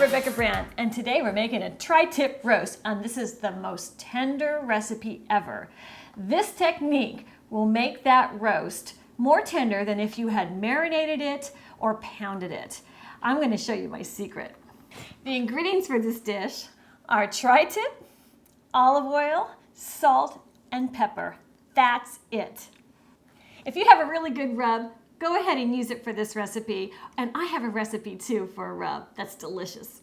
Rebecca Brand, and today we're making a tri-tip roast, and this is the most tender recipe ever. This technique will make that roast more tender than if you had marinated it or pounded it. I'm going to show you my secret. The ingredients for this dish are tri-tip, olive oil, salt, and pepper. That's it. If you have a really good rub, go ahead and use it for this recipe. And I have a recipe too for a rub that's delicious.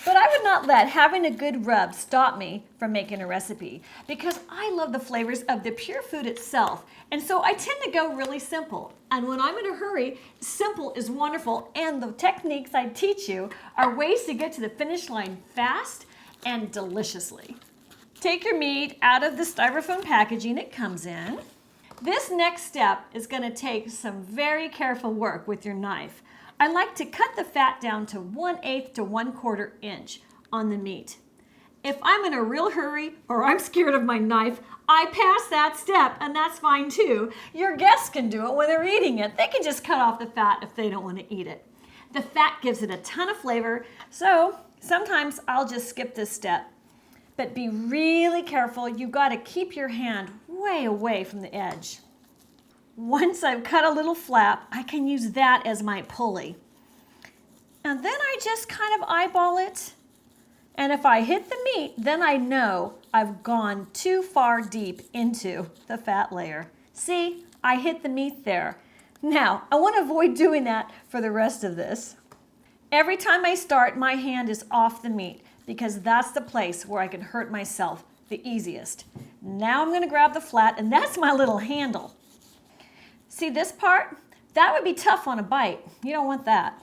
But I would not let having a good rub stop me from making a recipe because I love the flavors of the pure food itself. And so I tend to go really simple. And when I'm in a hurry, simple is wonderful. And the techniques I teach you are ways to get to the finish line fast and deliciously. Take your meat out of the styrofoam packaging it comes in. This next step is going to take some very careful work with your knife. I like to cut the fat down to 1/8 to 1/4 inch on the meat. If I'm in a real hurry or I'm scared of my knife, I pass that step, and that's fine too. Your guests can do it when they're eating it. They can just cut off the fat if they don't want to eat it. The fat gives it a ton of flavor, so sometimes I'll just skip this step. But be really careful. You've got to keep your hand way away from the edge. Once I've cut a little flap, I can use that as my pulley. And then I just kind of eyeball it. And if I hit the meat, then I know I've gone too far deep into the fat layer. See, I hit the meat there. Now, I want to avoid doing that for the rest of this. Every time I start, my hand is off the meat because that's the place where I can hurt myself the easiest. Now I'm going to grab the flat, and that's my little handle. See this part? That would be tough on a bite. You don't want that.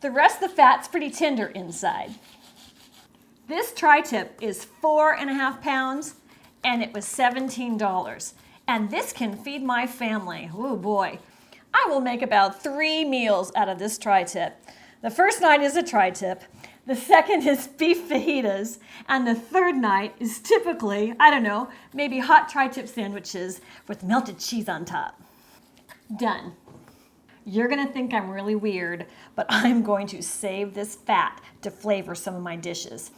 The rest of the fat's pretty tender inside. This tri-tip is 4.5 pounds, and it was $17. And this can feed my family. Oh boy. I will make about 3 meals out of this tri-tip. The first night is a tri-tip. The second is beef fajitas, and the third night is typically, I don't know, maybe hot tri-tip sandwiches with melted cheese on top. Done. You're gonna think I'm really weird, but I'm going to save this fat to flavor some of my dishes.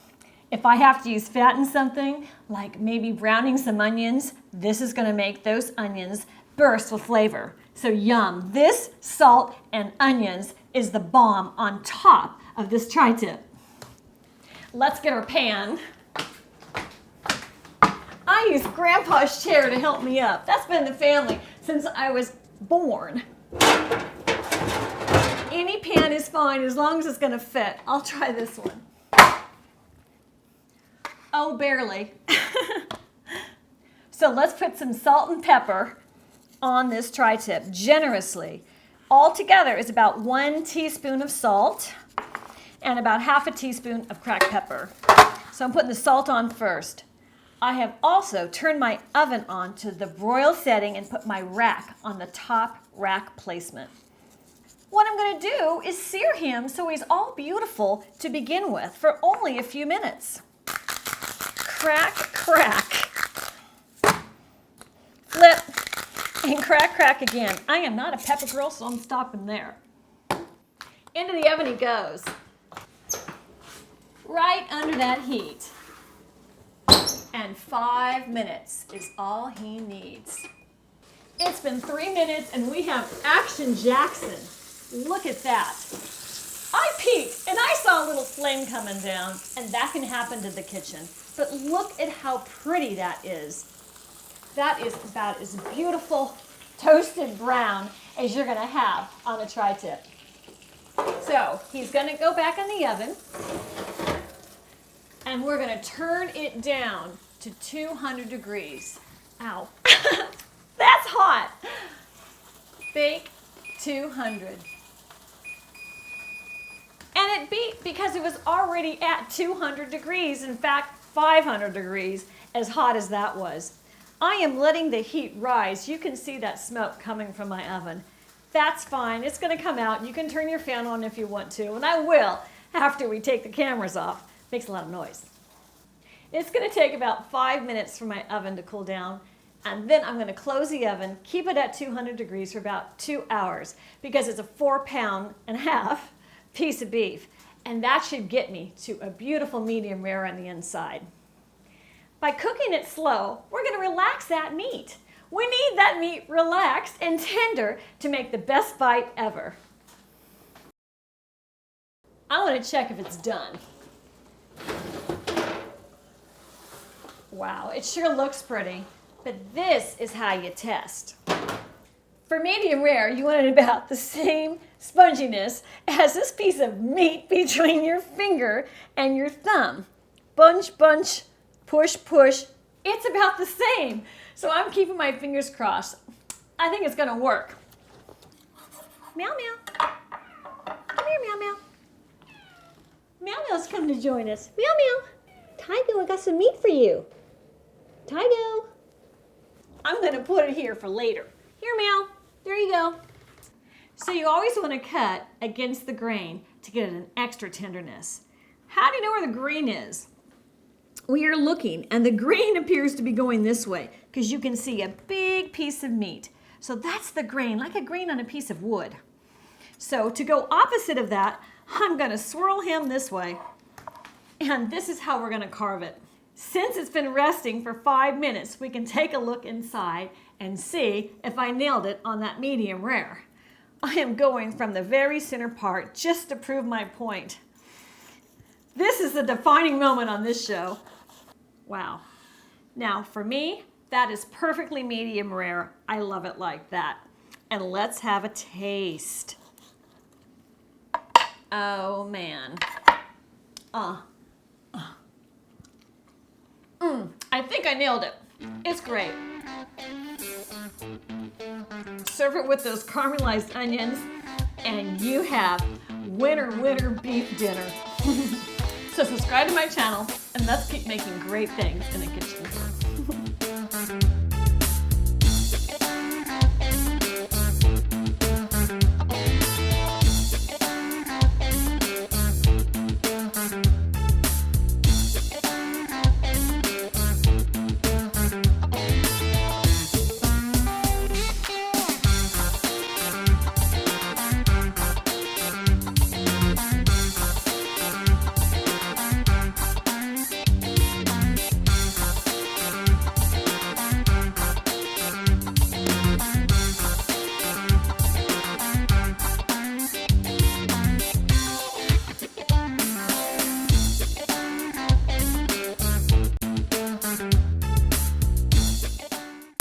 If I have to use fat in something, like maybe browning some onions, this is gonna make those onions burst with flavor. So yum, this salt and onions is the bomb on top of this tri-tip. Let's get our pan. I use Grandpa's chair to help me up. That's been in the family since I was born. Any pan is fine as long as it's going to fit. I'll try this one. Oh, barely. So let's put some salt and pepper on this tri-tip generously. Altogether is about 1 teaspoon of salt and about 1/2 teaspoon of cracked pepper. So I'm putting the salt on first. I have also turned my oven on to the broil setting and put my rack on the top rack placement. What I'm going to do is sear him so he's all beautiful to begin with for only a few minutes. Crack, crack. Flip, and crack, crack again. I am not a pepper girl, so I'm stopping there. Into the oven he goes. Right under that heat. And 5 minutes is all he needs. It's been 3 minutes and we have Action Jackson. Look at that. I peeked and I saw a little flame coming down, and that can happen to the kitchen. But look at how pretty that is. That is about as beautiful toasted brown as you're going to have on a tri-tip. So he's going to go back in the oven, and we're going to turn it down to 200 degrees. Ow. That's hot. Bake 200. And it beat because it was already at 200 degrees. In fact, 500 degrees, as hot as that was. I am letting the heat rise. You can see that smoke coming from my oven. That's fine. It's going to come out. You can turn your fan on if you want to, and I will after we take the cameras off. Makes a lot of noise. It's going to take about 5 minutes for my oven to cool down, and then I'm going to close the oven, keep it at 200 degrees for about 2 hours because it's a 4.5 pound piece of beef. And that should get me to a beautiful medium rare on the inside. By cooking it slow, we're going to relax that meat. We need that meat relaxed and tender to make the best bite ever. I want to check if it's done. Wow, it sure looks pretty, but this is how you test. For medium rare, you want it about the same sponginess as this piece of meat between your finger and your thumb. Bunch, bunch, push, push. It's about the same. So I'm keeping my fingers crossed. I think it's gonna work. Meow, meow. Come here, meow, meow. Meow, meow's come to join us. Meow, meow. Tygo, I got some meat for you. Tygo. I'm gonna put it here for later. Here, meow. There you go. So you always want to cut against the grain to get an extra tenderness. How do you know where the grain is? We are looking, and the grain appears to be going this way because you can see a big piece of meat. So that's the grain, like a grain on a piece of wood. So to go opposite of that, I'm going to swirl him this way, and this is how we're going to carve it. Since it's been resting for 5 minutes, we can take a look inside and see if I nailed it on that medium rare. I am going from the very center part just to prove my point. This is the defining moment on this show. Wow. Now for me, that is perfectly medium rare. I love it like that. And let's have a taste. Oh man. I think I nailed it. It's great. Serve it with those caramelized onions, and you have winner beef dinner. So subscribe to my channel, and let's keep making great things in the kitchen.